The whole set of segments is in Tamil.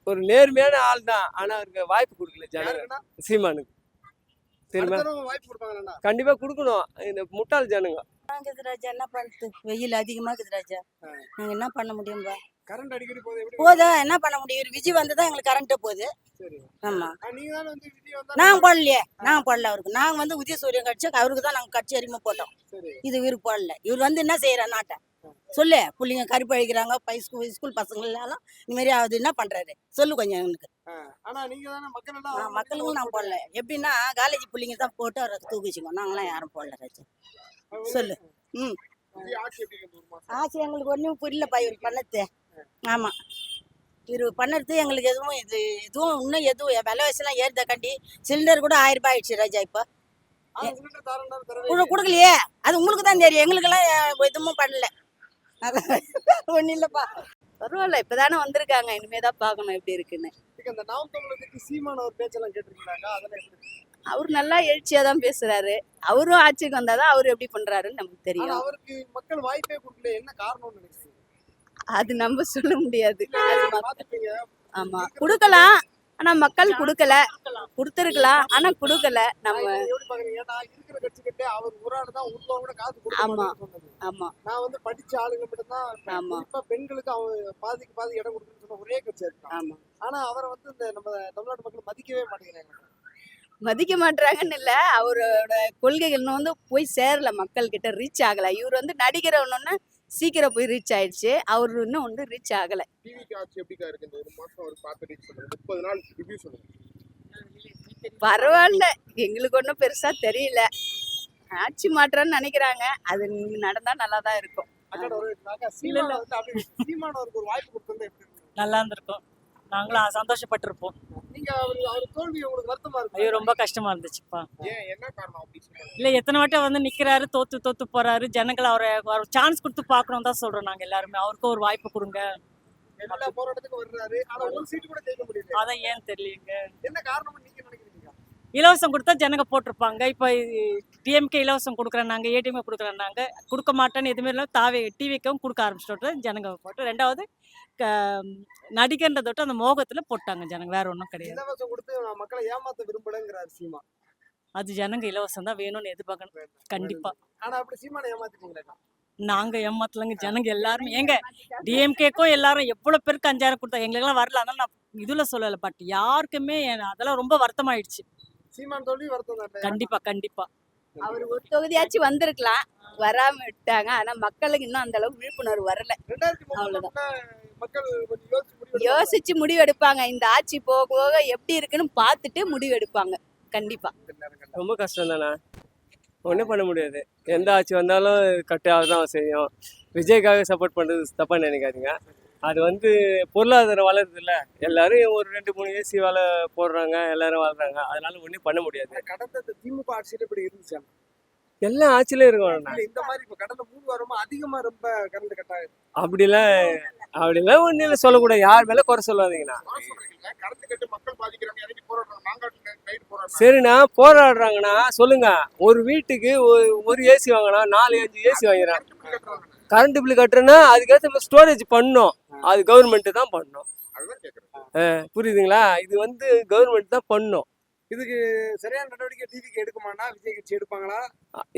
ஒரு நேர்மையான ஆள் தான். ஆனா அவருக்கு வாய்ப்பு கொடுக்கல ஜனங்க. சீமானுக்கு தெரியுமா? வாய்ப்பு கொடுப்பாங்களா? கண்டிப்பா கொடுக்கணும். இந்த முட்டாள் ஜனங்க. ராஜா என்ன பண்ணுது? வெயில் அதிகமா இருக்குது ராஜா. நாங்க என்ன பண்ண முடியும்பா? கரண்ட் அடிக்கடி போதா என்ன பண்ண முடியும்? விஜய் வந்துதான் எங்களுக்கு கரண்ட் போகுது. ஆமா, நாங்க போடலையே. நாங்க போடல அவருக்கு. நாங்க வந்து உதயசூரியன் கட்சி அவருக்கு தான் நாங்க கட்சி அறிமுக போட்டோம். இது இவரு போடல. இவர் வந்து என்ன செய்யற நாட்டை சொல்லு. பிள்ளைங்க கருப்பு அழிக்கிறாங்க. ஸ்கூல் பசங்க எல்லாம் இந்த மாதிரி ஆகுது. என்ன பண்றாரு சொல்லு கொஞ்சம் எங்களுக்கு. மக்களுக்கும் நாங்க போடல. எப்படின்னா காலேஜ் பிள்ளைங்க தான் போட்டு அவரை தூக்கிச்சுங்க. நாங்களாம் யாரும் போடல ராஜா. சொல்லு. ஆச்சு எங்களுக்கு ஒன்றும் புரியலப்பா இவர் பண்ணது. ஆமா, இவர் பண்ணது எங்களுக்கு எதுவும் எதுவும் இன்னும் எதுவும் விலைவாசிலாம் ஏறுத கண்டி சிலிண்டர் கூட 1000 ரூபாய் ஆயிடுச்சு ராஜா. இப்போ கொடுக்கலையே. அது உங்களுக்கு தான் தெரியும். எங்களுக்கெல்லாம் எதுவும் பண்ணல. ஒன்றும் இல்லைப்பா. பரவாயில்ல, இப்பதானே வந்திருக்காங்க. இனிமேதான் பார்க்கணும் எப்படி இருக்குன்னு. அவர் நல்லா எழுச்சியா தான் பேசுறாரு. அவரும் ஆட்சிக்கு வந்தாதான் அவரு எப்படி பண்றாருன்னு நமக்கு தெரியும். அவருக்கு மக்கள் வாய்ப்பே கொடுக்கல. என்ன காரணம்னு நினைக்கிறீங்க? அது நம்ம சொல்ல முடியாது. ஆமா, கொடுக்கலாம். ஆனா மக்கள் கொடுக்கல. கொடுத்திருக்கலாம், ஆனா கொடுக்கல. நம்ம ஆமா ஆமா நான் வந்து படிச்ச ஆளுங்க மட்டும் தான். ஆமா பெண்களுக்கு அவங்க பாதிக்கு இடம் கொடுக்கணும்னு ஒரே கட்சி இருக்கு. ஆமா, ஆனா அவரை வந்து இந்த நம்ம தமிழ்நாட்டு மக்கள் மதிக்கவே மாட்டேங்கிறாங்க. மதிக்க மாட்டாங்கன்னு இல்ல, அவரோட கொள்கைகள் வந்து போய் சேரல, மக்கள் கிட்ட ரீச் ஆகல. இவர் வந்து நடிகர் ஒண்ணு சீக்கிரம் போய் ரீச் ஆயிடுச்சு. அவரு இன்னும் ஒன்று ரீச் ஆகல. பரவாயில்ல, எங்களுக்கு ஒன்றும் பெருசா தெரியல. ஆட்சி மாற்றம்னு நினைக்கிறாங்க. அது நடந்தா நல்லா தான் இருக்கும். நல்லா இருந்திருக்கும். நாங்களும் சந்தோஷப்பட்டிருப்போம். ஐயோ, ரொம்ப கஷ்டமா இருந்துச்சுப்பா. இல்ல, எத்தனை வாட்டி வந்து நிக்கிறாரு, தோத்து போறாரு. ஜனங்கள் அவரை சான்ஸ் கொடுத்து பாக்கணும் தான் சொல்றோம் நாங்க எல்லாருமே. அவருக்கும் ஒரு வாய்ப்பு கொடுங்க. அதான் ஏன் தெரியலங்க. என்ன காரணம் நீங்க நினைக்கிறீங்க? இலவசம் கொடுத்தா ஜனங்க போட்டிருப்பாங்க. இப்போ டிஎம்கே இலவசம் கொடுக்குறாங்க, ஏடிஎம்கே கொடுக்குறாங்க. கொடுக்க மாட்டேன்னு எதுவுமே இல்லை. டிவிக்கும் கொடுக்க ஆரம்பிச்சுட்டு ஜனங்க போட்டு. ரெண்டாவது நடிகன்றதோட்டு அந்த மோகத்துல போட்டாங்க ஜனங்க. வேற ஒன்றும் கிடையாது. இலவசம் கொடுத்து மக்களை ஏமாத்த விரும்பலங்கிறார் சீமா. அது ஜனங்க இலவசம் தான் வேணும்னு எதிர்பார்க்கணும் கண்டிப்பா. ஆனா அப்படி சீமானை ஏமாத்திட்டீங்களா? நாங்க ஏமாத்தலங்க. ஜனங்க எல்லாருமே எங்க டிஎம்கேக்கும் எல்லாரும் எவ்வளவு பேருக்கு 5000 கொடுத்தாங்க. எங்களுக்கெல்லாம் வரல. அதனால நான் இதுல சொல்லலை. பட் யாருக்குமே அதெல்லாம் ரொம்ப வருத்தமாயிடுச்சு. சீமான் தோல்வி வருத்தம். கண்டிப்பா கண்டிப்பா. அவர் ஒரு தொகுதியாச்சும் வந்திருக்கலாம், வராம விட்டாங்க. ஆனா மக்களுக்கு இன்னும் அந்த அளவுக்கு விழிப்புணர்வு வரல. அவ்வளவுதான். யோசிச்சு முடிவு எடுப்பாங்க. இந்த ஆட்சி போக போக எப்படி இருக்குன்னு பார்த்துட்டு முடிவு எடுப்பாங்க. கண்டிப்பா. ரொம்ப கஷ்டம் தானே. ஒன்றும் பண்ண முடியாது. எந்த ஆட்சி வந்தாலும் கட்டாக தான் செய்யும். விஜய்க்காக சப்போர்ட் பண்ணுறது தப்பாக நினைக்காதீங்க. அது வந்து பொருளாதாரம் வளருது இல்லை. எல்லாரும் ஒரு 2-3 ஏசி வேலை போடுறாங்க, எல்லாரும் வளர்றாங்க. அதனால ஒன்றும் பண்ண முடியாது. கடந்த திமுக ஆட்சியில் இப்படி இருந்துச்சு. எல்லா ஆட்சியிலும் இருக்கும். இந்த மாதிரி இப்போ கடந்த 3 வாரமா அதிகமா ரொம்ப கரண்ட் கட் ஆகுது. அப்படிலாம் ஒன்றும் இல்லை. சொல்லக்கூடாது. யார் மேலே குறை சொல்லாதீங்கண்ணா. சரிண்ணா, போராடுறாங்கண்ணா சொல்லுங்க. ஒரு வீட்டுக்கு ஒரு ஏசி வாங்கினா 4-5 ஏசி வாங்கிறாங்க. கரண்ட் பில் கட்டுறேன்னா அதுக்கேற்ற ஸ்டோரேஜ் பண்ணணும். அது கவர்மெண்ட் தான் பண்ணணும். புரியுதுங்களா? இது வந்து கவர்மெண்ட் தான் பண்ணணும். இதுக்கு சரியான நடவடிக்கை டிவிக்கு எடுக்குமானா விஜய் கட்சி எடுப்பாங்களா?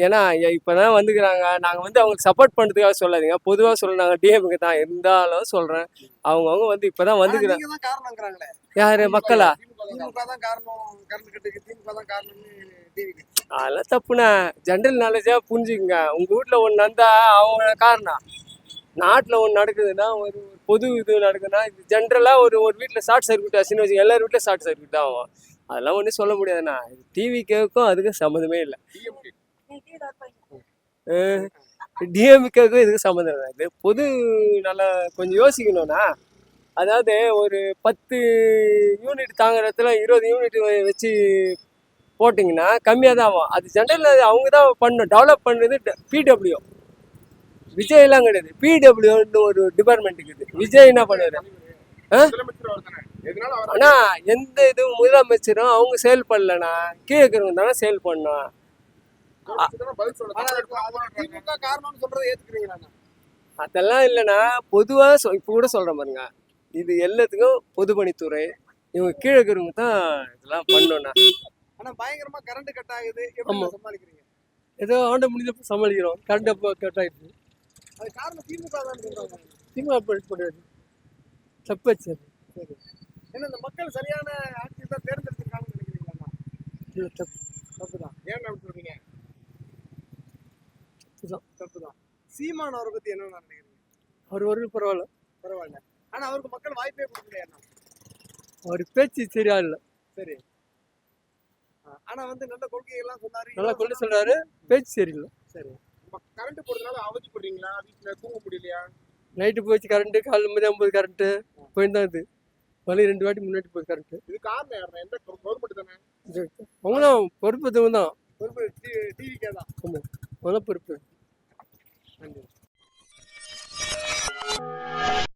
ஏன்னா இப்பதான் வந்துக்கிறாங்க. நாங்க வந்து அவங்களுக்கு சப்போர்ட் பண்றதுக்காக சொல்லாதீங்க. பொதுவா சொல்றாங்க டிஎம்கே தான் இருந்தாலும் சொல்றேன். அவங்க வந்து இப்பதான் வந்துக்கிறாங்க. காரணங்கிறாங்களே. யாரு? மக்களா? திமுக தான் காரணம். கரண்ட் கட்டுக்கு திமுக தான் காரணம்னு டிவிக்கு. அதெல்லாம் தப்புண்ணா. ஜென்ரல் நாலேஜா புரிஞ்சுக்குங்க. உங்க வீட்டுல ஒண்ணு நடந்தா அவங்க காரணம். நாட்டுல ஒண்ணு நடக்குதுன்னா, ஒரு பொது இது நடக்குதுன்னா, இது ஜென்ரலா ஒரு வீட்டுல ஷார்ட் சர்க்யூட் ஆச்சுன்னு வச்சுக்கோங்க. எல்லார் வீட்டுல ஷார்ட் சர்க்யூட் தான் ஆகும். அதெல்லாம் ஒன்றும் சொல்ல முடியாதுண்ணா. டிவிக்கும் அதுக்கு சம்மந்தமே இல்லை. டிஎம்கேக்கும் இதுக்கு சம்மந்தம் இல்லை. இது பொது நல்லா கொஞ்சம் யோசிக்கணும்னா, அதாவது ஒரு 10 யூனிட் தாங்குறதுல 20 யூனிட் வச்சு போட்டிங்கன்னா கம்மியாக தான் ஆகும். அது ஜென்ரல் அவங்க தான் பண்ணணும். டெவலப் பண்ணுறது பிடபிள்யூ. விஜய் எல்லாம் கிடையாது. பிடபிள்யூன்னு ஒரு டிபார்ட்மெண்ட் இருக்குது. விஜய் என்ன பண்ணுவாரு? ஆனா எந்த இதுவும் முதலமைச்சரும் அவங்க செயல்படலண்ணா. கீழே இருக்கிறவங்க தானே செயல் பண்ணணும். அதெல்லாம் இல்லைண்ணா. பொதுவா இப்ப கூட சொல்றேன் பாருங்க. இது எல்லாத்துக்கும் பொதுப்பணித்துறை இவங்க கீழே இருக்கிறவங்க தான் இதெல்லாம் பண்ணோம்னா. ஆனா பயங்கரமா கரண்ட் கட் ஆகுது, எப்படி ஆமா. சமாளிக்கிறீங்க? ஏதோ ஆண்ட முடிஞ்சப்போ சமாளிக்கிறோம். கரண்ட் அப்போ கட் ஆகிடுது. அது காரணம் திமுக தான் சொல்றாங்க. திமுக போடுறது தப்பாச்சு. சரி. ஏன்னா இந்த மக்கள் சரியான ஆட்சி தான் தேர்ந்தெடுத்திருக்காங்கன்னு நினைக்கிறீங்களா? இல்லை தப்பு தப்புதான். ஏன் அப்படி சொல்றீங்க? தான். தப்புதான். சீமான் அவரை பத்தி என்ன நினைக்கிறீங்க? அவர் ஒரு பரவாயில்ல. பரவாயில்ல. ஆனா அவருக்கு மக்கள் வாய்ப்பே கொடுக்கலையா? அவர் பேச்சு சரியா இல்லை. சரி. ஆனா வந்து நல்ல கொள்கைகள்லாம் சொன்னாரு. நல்லா கொண்டு சொல்றாரு, பேச்சு சரியில்லை. சரி. கரண்ட் போடுறதுனால அவதிப்படுறீங்களா? வீட்டுல தூங்க முடியலையா? நைட்டு போச்சு கரண்ட்டு, காலையில் மதியம் போகுது கரண்ட்டு. போயிட்டு தான் இது மணி 2 வாட்டி முன்னாடி போகுது கரண்ட்டு. இது காரணம் யாருன்னா? எந்த கவர்மெண்ட் தானே? அவங்களும் பொறுப்பு தான். பொறுப்பு டிவிக்கே தான். ஆமாம், அவங்களும் பொறுப்பு. நன்றி.